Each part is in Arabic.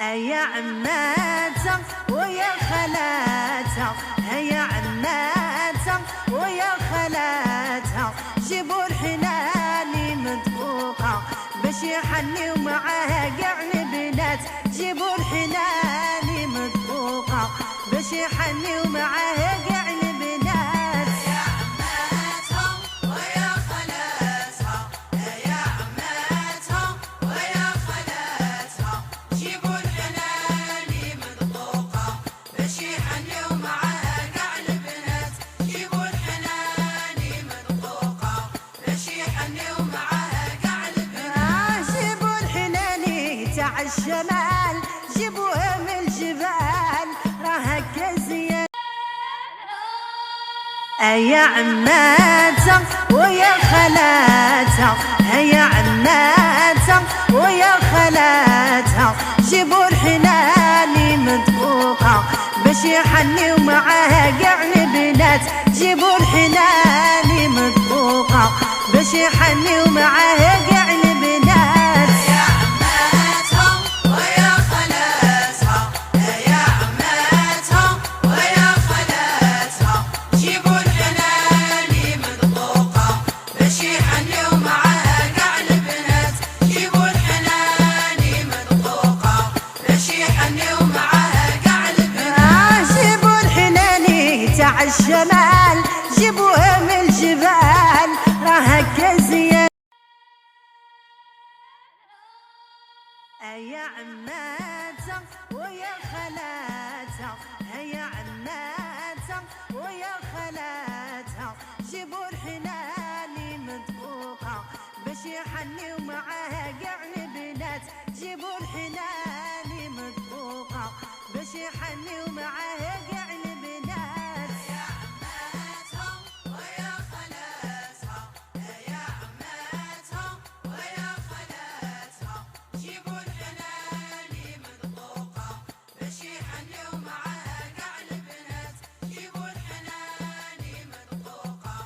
يا عماتها ويا خالاتها، يا عماتها ويا خالاتها، جيبوا الحناني مدقوقة باش يحني ومعاه كاع البنات، جيبوا الحناني مدقوقة باش يحني ومعاه كاع البنات. يا عماتها ويا خالاتها، يا عماتها ويا خالاتها، جيبوا الحناني مدقوقة باش يحني ومعاها كاع البنات، جيبوا الحناني مدقوقة باش يحني ومعاها كاع البنات. جيبوا الحناني تاع الشمال، جيبوها من الجبال راه هكا زيان. يا عماتها ويا خالاتها، يا عماتها ويا خالاتها، جيبوا الحناني مدقوقة باش يحني ومعاه كاع البنات، جيبوا الحناني مدقوقة باش يحني ومعاه كاع البنات. يا عماتها ويا خالاتها، يا عماتها ويا خالاتها، جيبوا الحناني مدقوقة باش يحني ومعاها كاع البنات، جيبوا الحناني مدقوقة باش يحني ومعاها كاع البنات. جيبوا الحناني تاع الشمال، جيبوها من الجبال راه هكا زيان. يا عماتها ويا خالاتها، يا عماتها ويا خالاتها، جيبوا الحناني مدقوقة باش يحني ومعاه كاع البنات، جيبوا الحناني مدقوقة باش يحني ومعاه كاع البنات. يا عماتها ويا خالاتها، يا عماتها ويا خالاتها، جيبوا الحناني مدقوقة باش يحني ومعاها كاع البنات، جيبوا الحناني مدقوقة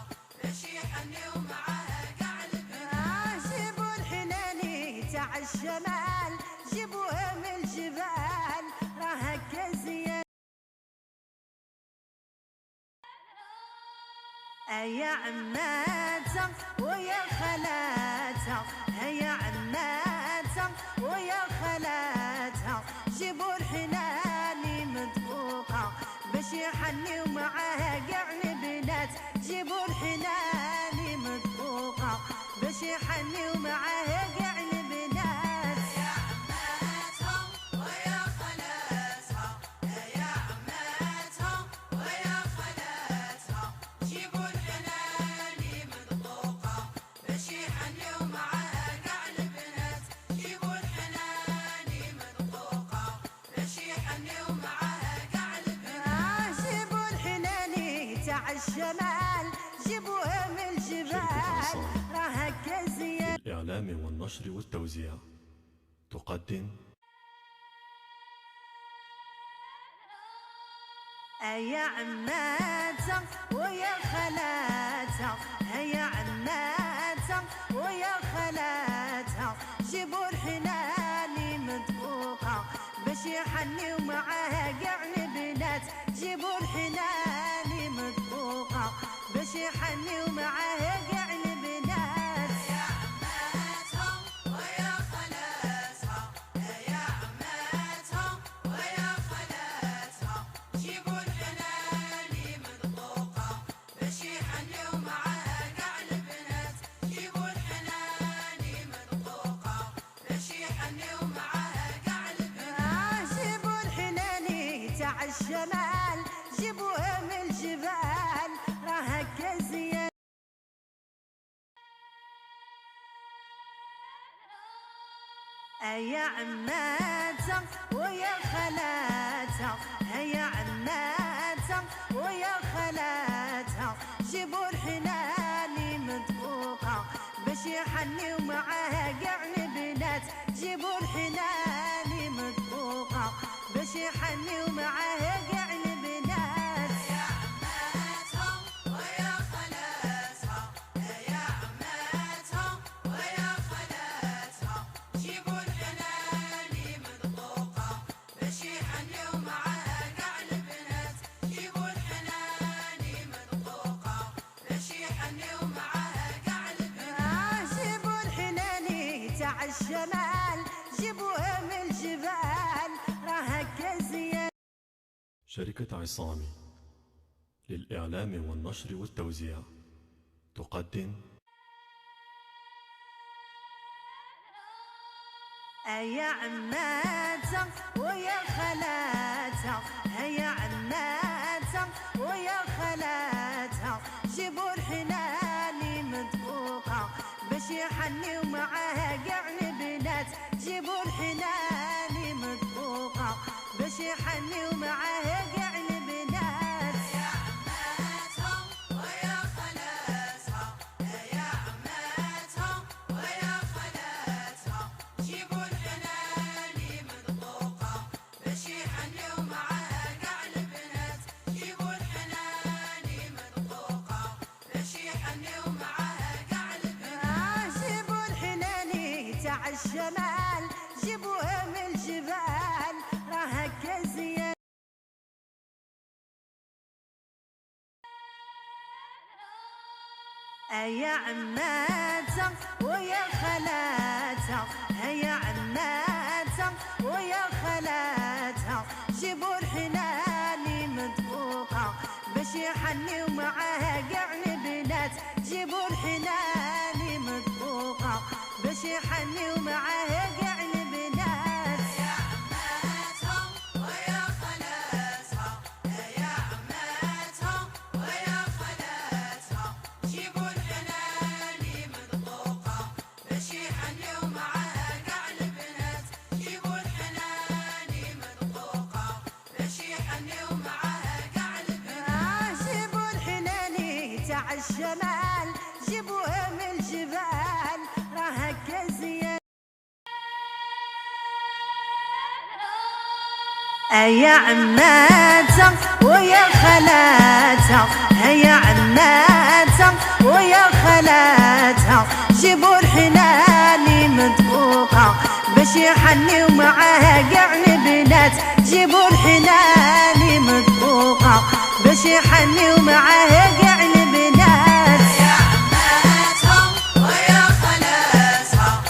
باش يحني ومعاها كاع البنات. جيبوا الحناني تاع الشمال، جيبوها من الجبال راه هكا زيان. يا عماتها ويا خالاتها، يا عماتها ويا خالاتها، جيبوا الحناني مدقوقة باش يحني ومعاه كاع البنات، جيبوا الحناني مدقوقة باش يحني ومعاه كاع البنات. يا عماتها ويا خالاتها، يا عماتها ويا خالاتها، جيبوا الحناني مدقوقة باش يحني ومعاها كاع البنات، جيبوا الحناني مدقوقة باش يحني ومعاها كاع البنات. جيبوا الحناني تاع الشمال، جيبوها من الجبال راه هكا زيان. الإعلام والنشر والتوزيع تقدم يا عماتها ويا خالاتها، يا عماتها ويا خالاتها، جيبوا الحناني مدقوقة باش يحني ومعاه كاع البنات، جيبوا الحناني مدقوقة باش يحني ومعاه كاع البنات. يا عماتها ويا خالاتها، يا عماتها ويا خالاتها، جيبوا الحناني مدقوقة باش يحني ومعاها كاع البنات، جيبوا الحناني مدقوقة باش يحني ومعاها كاع البنات. جيبوا الحناني تاع الشمال، جيبوها من الجبال راه هكا زيان. يا عماتها ويا خالاتها، يا عماتها ويا خالاتها، جيبوا الحناني مدقوقة باش يحني ومعاه كاع البنات، جيبوا الحناني مدقوقة باش يحني ومعاه كاع البنات. يا عماتها ويا خالاتها، يا عماتها ويا خالاتها، جيبوا الحناني مدقوقة الشمال جيبوها من الجبال راه هكا زيان. شركة عصامي للإعلام والنشر والتوزيع تقدم يا عماتة ويا خالاتة، هيا عماتة ويا خالاتة، جيبوا الحناني مدقوقة باش يحنيو معاها كاع البنات، جيبوا الحناني مدقوقة باش يحنيو معاها كاع البنات. يا عماتها ويا خالاتها، يا عماتها ويا خالاتها، جيبوا الحناني مدقوقة باش يحنيو معاها كاع البنات، جيبوا الحناني مدقوقة باش يحنيو معاها كاع البنات. جيبوا الحناني تاع الشمال جيبوها من الجبال راه هكا زيان. يا عماتة ويا خالاتة، هيا عماتة ويا خالاتة، جيبوا الحناني مدقوقة باش يحنيو معاها كاع البنات، جيبوا الحناني مدقوقة باش يحنيو معاها كاع البنات. يا عماتها ويا خالاتها، يا عماتها ويا خالاتها، جيبوا الحناني مدقوقة باش يحنيو معاها كاع البنات، جيبوا الحناني مدقوقة باش يحنيو معاها كاع البنات. جيبوا الحناني تاع الشمال جيبوها من الجبال راه هكا زيان. يا عماتة ويا خالاتة، هيا عماتة ويا خالاتة، جيبوا الحناني مدقوقة باش يحنيو معاها كاع البنات، جيبوا الحناني مدقوقة باش يحنيو معاها كاع البنات. يا عماتها ويا خالاتها،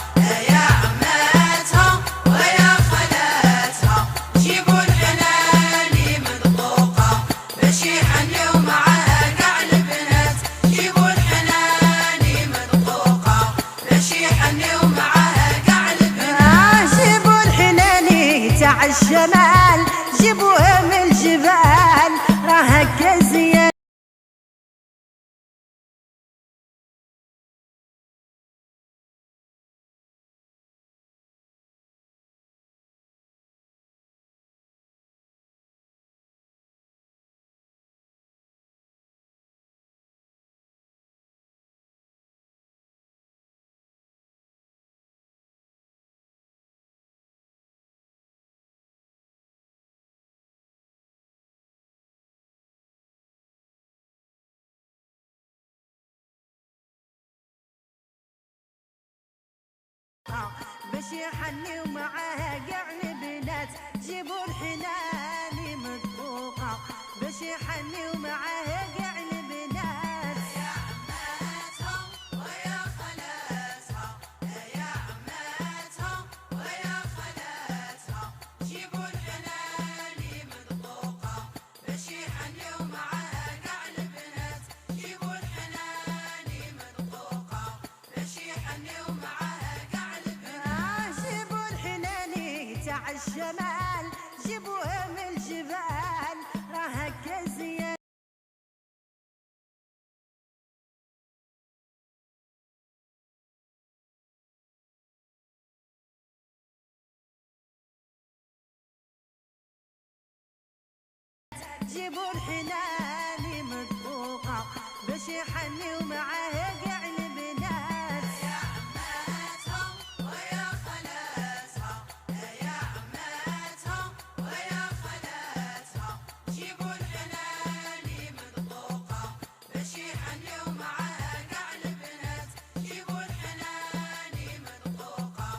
يا عماتها ويا خالاتها، جيبوا الحناني مدقوقة باش يحنيو معاها كاع البنات، جيبوا الحناني مدقوقة باش يحنيو معاها كاع البنات. جيبوا الحناني تاع الشمال جيبوها من الجبال راه هكا زيان. باش يحنيو معاها كاع البنات، جيبوا الحناني مدقوقة باش يحنيو معاها كاع البنات. يا عماتها ويا خالاتها، يا عماتها ويا خالاتها، جيبوا الحناني مدقوقة باش يحنيو معاها كاع البنات، جيبوا الحناني مدقوقة باش يحنيو معاها كاع البنات. جيبوا الحناني تاع الشمال جيبوها من الجبال راه هكا زيان. جيبوا الحناني مدقوقة باش يحنيو معاها كاع البنات. يا عماتها ويا خالاتها، يا عماتها ويا خالاتها، جيبوا الحناني مدقوقة باش يحنيو معاها كاع البنات، جيبوا الحناني مدقوقة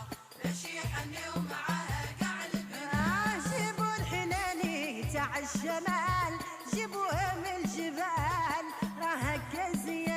باش يحنيو معاها كاع البنات. جيبوا الحناني تاع الشمال جيبوها من الجبال راه هكا زيان.